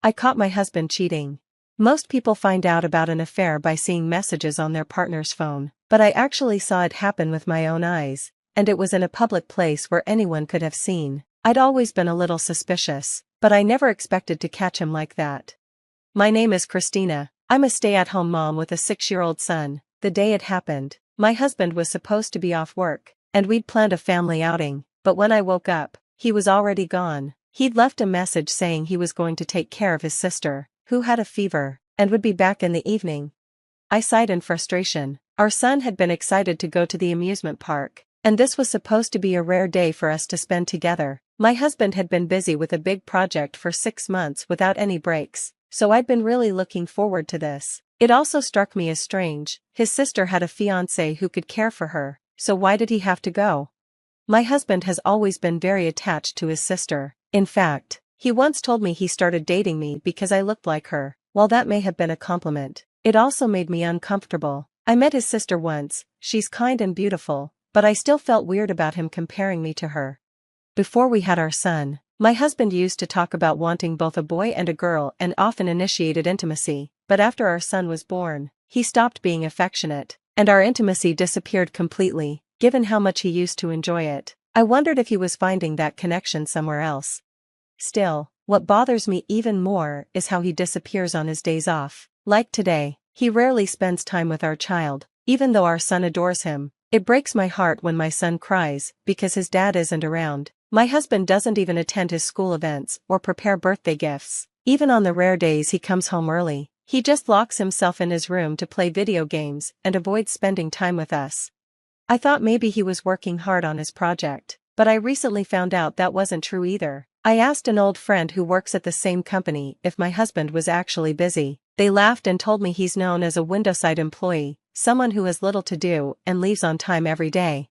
I caught my husband cheating. Most people find out about an affair by seeing messages on their partner's phone, but I actually saw it happen with my own eyes, and it was in a public place where anyone could have seen. I'd always been a little suspicious, but I never expected to catch him like that. My name is Christina. I'm a stay-at-home mom with a 6-year-old son. The day it happened, my husband was supposed to be off work, and we'd planned a family outing, but when I woke up, he was already gone. He'd left a message saying he was going to take care of his sister, who had a fever, and would be back in the evening. I sighed in frustration. Our son had been excited to go to the amusement park, and this was supposed to be a rare day for us to spend together. My husband had been busy with a big project for 6 months without any breaks, so I'd been really looking forward to this. It also struck me as strange. His sister had a fiancé who could care for her, so why did he have to go? My husband has always been very attached to his sister. In fact, he once told me he started dating me because I looked like her. While that may have been a compliment, it also made me uncomfortable. I met his sister once. She's kind and beautiful, but I still felt weird about him comparing me to her. Before we had our son, my husband used to talk about wanting both a boy and a girl and often initiated intimacy, but after our son was born, he stopped being affectionate, and our intimacy disappeared completely, given how much he used to enjoy it. I wondered if he was finding that connection somewhere else. Still, what bothers me even more is how he disappears on his days off. Like today, he rarely spends time with our child, even though our son adores him. It breaks my heart when my son cries because his dad isn't around. My husband doesn't even attend his school events or prepare birthday gifts. Even on the rare days he comes home early, he just locks himself in his room to play video games and avoids spending time with us. I thought maybe he was working hard on his project, but I recently found out that wasn't true either. I asked an old friend who works at the same company if my husband was actually busy. They laughed and told me he's known as a windowside employee, someone who has little to do and leaves on time every day.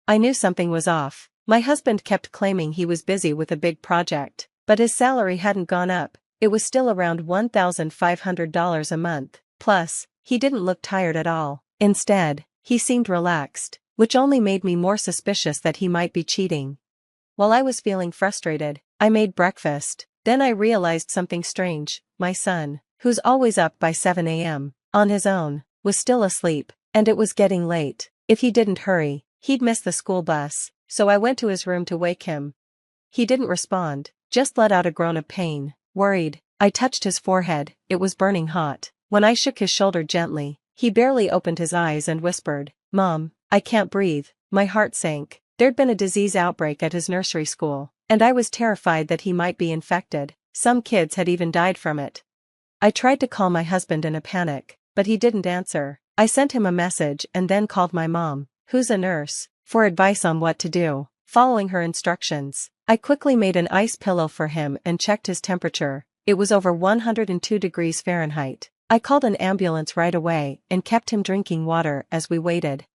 I knew something was off. My husband kept claiming he was busy with a big project, but his salary hadn't gone up. It was still around $1,500 a month. Plus, he didn't look tired at all. Instead, he seemed relaxed, which only made me more suspicious that he might be cheating. While I was feeling frustrated, I made breakfast. Then I realized something strange. My son, who's always up by 7 a.m., on his own, was still asleep, and it was getting late. If he didn't hurry, he'd miss the school bus, so I went to his room to wake him. He didn't respond, just let out a groan of pain. Worried, I touched his forehead. It was burning hot. When I shook his shoulder gently, he barely opened his eyes and whispered, "Mom, I can't breathe." My heart sank. There'd been a disease outbreak at his nursery school, and I was terrified that he might be infected. Some kids had even died from it. I tried to call my husband in a panic, but he didn't answer. I sent him a message and then called my mom, who's a nurse, for advice on what to do. Following her instructions, I quickly made an ice pillow for him and checked his temperature. It was over 102 degrees Fahrenheit. I called an ambulance right away and kept him drinking water as we waited.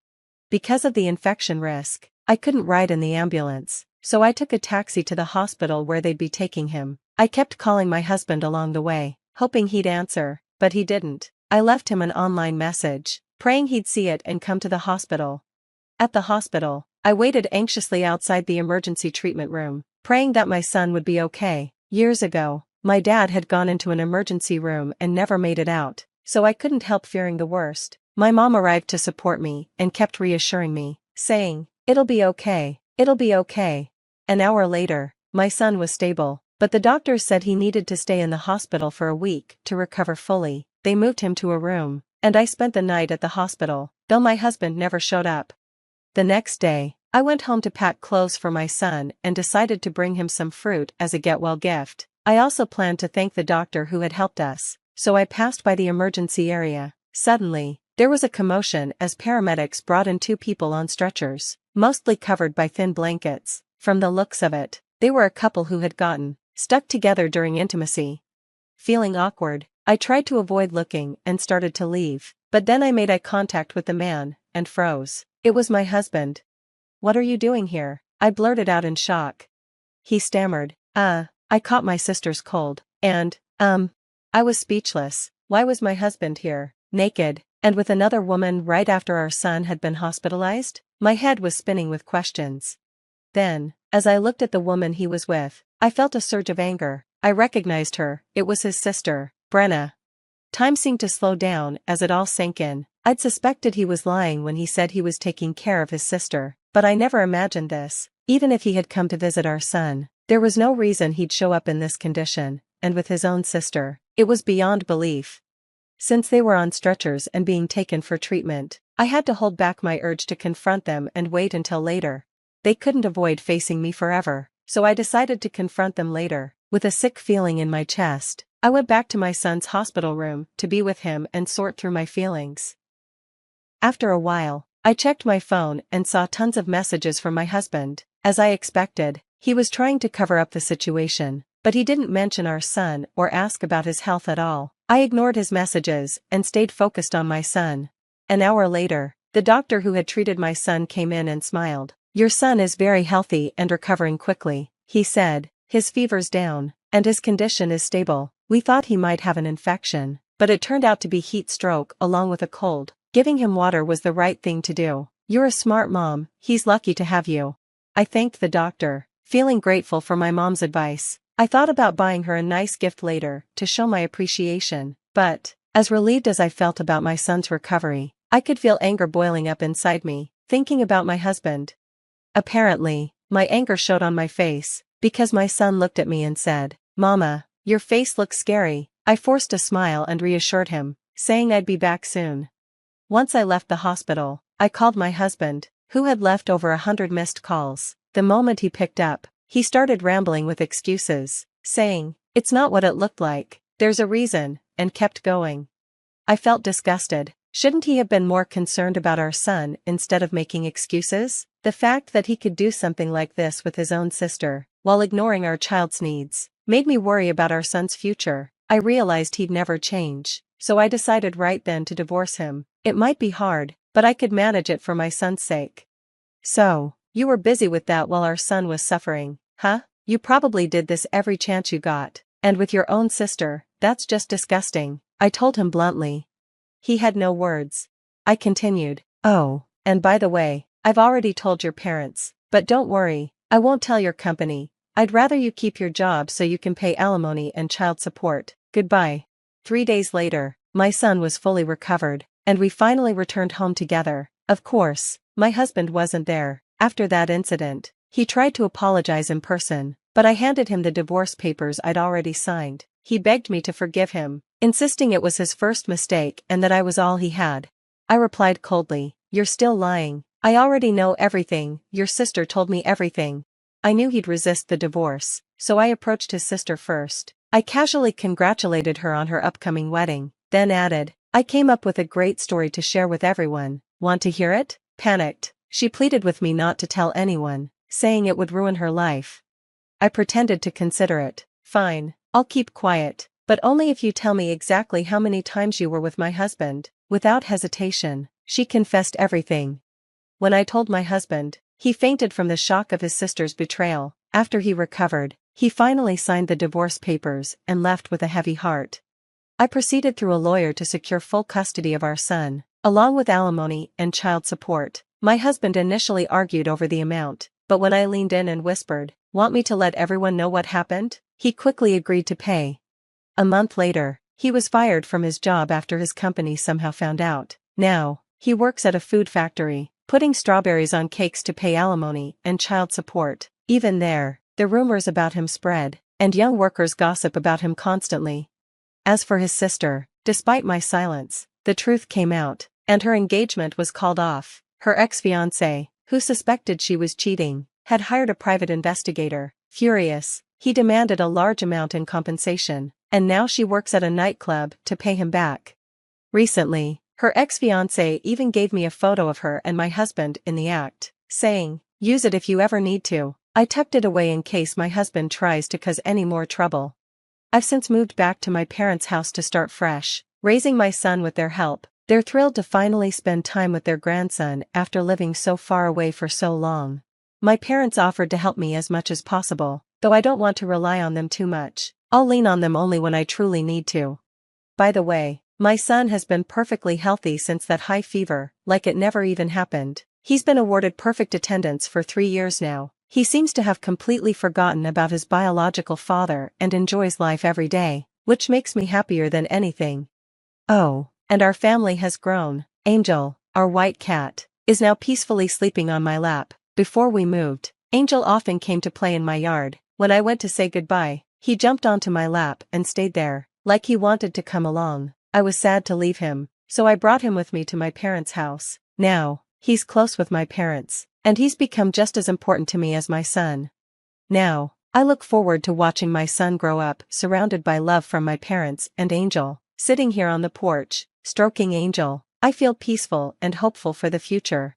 Because of the infection risk, I couldn't ride in the ambulance, so I took a taxi to the hospital where they'd be taking him. I kept calling my husband along the way, hoping he'd answer, but he didn't. I left him an online message, praying he'd see it and come to the hospital. At the hospital, I waited anxiously outside the emergency treatment room, praying that my son would be okay. Years ago, my dad had gone into an emergency room and never made it out, so I couldn't help fearing the worst. My mom arrived to support me and kept reassuring me, saying, "It'll be okay, it'll be okay." An hour later, my son was stable, but the doctors said he needed to stay in the hospital for a week to recover fully. They moved him to a room, and I spent the night at the hospital, though my husband never showed up. The next day, I went home to pack clothes for my son and decided to bring him some fruit as a get-well gift. I also planned to thank the doctor who had helped us, so I passed by the emergency area. Suddenly, there was a commotion as paramedics brought in 2 people on stretchers, mostly covered by thin blankets. From the looks of it, they were a couple who had gotten stuck together during intimacy. Feeling awkward, I tried to avoid looking and started to leave, but then I made eye contact with the man and froze. It was my husband. "What are you doing here?" I blurted out in shock. He stammered, I caught my sister's cold, and, I was speechless. Why was my husband here, naked, and with another woman right after our son had been hospitalized? My head was spinning with questions. Then, as I looked at the woman he was with, I felt a surge of anger. I recognized her. It was his sister, Brenna. Time seemed to slow down as it all sank in. I'd suspected he was lying when he said he was taking care of his sister, but I never imagined this. Even if he had come to visit our son, there was no reason he'd show up in this condition, and with his own sister. It was beyond belief. Since they were on stretchers and being taken for treatment, I had to hold back my urge to confront them and wait until later. They couldn't avoid facing me forever, so I decided to confront them later. With a sick feeling in my chest, I went back to my son's hospital room to be with him and sort through my feelings. After a while, I checked my phone and saw tons of messages from my husband. As I expected, he was trying to cover up the situation, but he didn't mention our son or ask about his health at all. I ignored his messages and stayed focused on my son. An hour later, the doctor who had treated my son came in and smiled. "Your son is very healthy and recovering quickly," he said. "His fever's down, and his condition is stable. We thought he might have an infection, but it turned out to be heat stroke along with a cold. Giving him water was the right thing to do. You're a smart mom, he's lucky to have you." I thanked the doctor, feeling grateful for my mom's advice. I thought about buying her a nice gift later to show my appreciation, but, as relieved as I felt about my son's recovery, I could feel anger boiling up inside me, thinking about my husband. Apparently, my anger showed on my face, because my son looked at me and said, "Mama, your face looks scary." I forced a smile and reassured him, saying I'd be back soon. Once I left the hospital, I called my husband, who had left over 100 missed calls. The moment he picked up, he started rambling with excuses, saying, "It's not what it looked like, there's a reason," and kept going. I felt disgusted. Shouldn't he have been more concerned about our son instead of making excuses? The fact that he could do something like this with his own sister, while ignoring our child's needs, made me worry about our son's future. I realized he'd never change, so I decided right then to divorce him. It might be hard, but I could manage it for my son's sake. "So, you were busy with that while our son was suffering, huh? You probably did this every chance you got, and with your own sister. That's just disgusting," I told him bluntly. He had no words. I continued, "Oh, and by the way, I've already told your parents, but don't worry, I won't tell your company. I'd rather you keep your job so you can pay alimony and child support. Goodbye." 3 days later, my son was fully recovered, and we finally returned home together. Of course, my husband wasn't there. After that incident, he tried to apologize in person, but I handed him the divorce papers I'd already signed. He begged me to forgive him, insisting it was his first mistake and that I was all he had. I replied coldly, "You're still lying. I already know everything, your sister told me everything." I knew he'd resist the divorce, so I approached his sister first. I casually congratulated her on her upcoming wedding, then added, "I came up with a great story to share with everyone. Want to hear it?" Panicked, she pleaded with me not to tell anyone, saying it would ruin her life. I pretended to consider it. "Fine, I'll keep quiet, but only if you tell me exactly how many times you were with my husband." Without hesitation, she confessed everything. When I told my husband, he fainted from the shock of his sister's betrayal. After he recovered, he finally signed the divorce papers and left with a heavy heart. I proceeded through a lawyer to secure full custody of our son, along with alimony and child support. My husband initially argued over the amount, but when I leaned in and whispered, "Want me to let everyone know what happened?" he quickly agreed to pay. A month later, he was fired from his job after his company somehow found out. Now, he works at a food factory, putting strawberries on cakes to pay alimony and child support. Even there, the rumors about him spread, and young workers gossip about him constantly. As for his sister, despite my silence, the truth came out, and her engagement was called off. Her ex-fiancé, who suspected she was cheating, had hired a private investigator. Furious, he demanded a large amount in compensation, and now she works at a nightclub to pay him back. Recently, her ex-fiancé even gave me a photo of her and my husband in the act, saying, "Use it if you ever need to." I tucked it away in case my husband tries to cause any more trouble. I've since moved back to my parents' house to start fresh, raising my son with their help. They're thrilled to finally spend time with their grandson after living so far away for so long. My parents offered to help me as much as possible, though I don't want to rely on them too much. I'll lean on them only when I truly need to. By the way, my son has been perfectly healthy since that high fever, like it never even happened. He's been awarded perfect attendance for 3 years now, He seems to have completely forgotten about his biological father and enjoys life every day, which makes me happier than anything. Oh, and our family has grown. Angel, our white cat, is now peacefully sleeping on my lap. Before we moved, Angel often came to play in my yard. When I went to say goodbye, he jumped onto my lap and stayed there, like he wanted to come along. I was sad to leave him, so I brought him with me to my parents' house. Now, he's close with my parents, and he's become just as important to me as my son. Now, I look forward to watching my son grow up, surrounded by love from my parents and Angel. Sitting here on the porch, stroking Angel, I feel peaceful and hopeful for the future.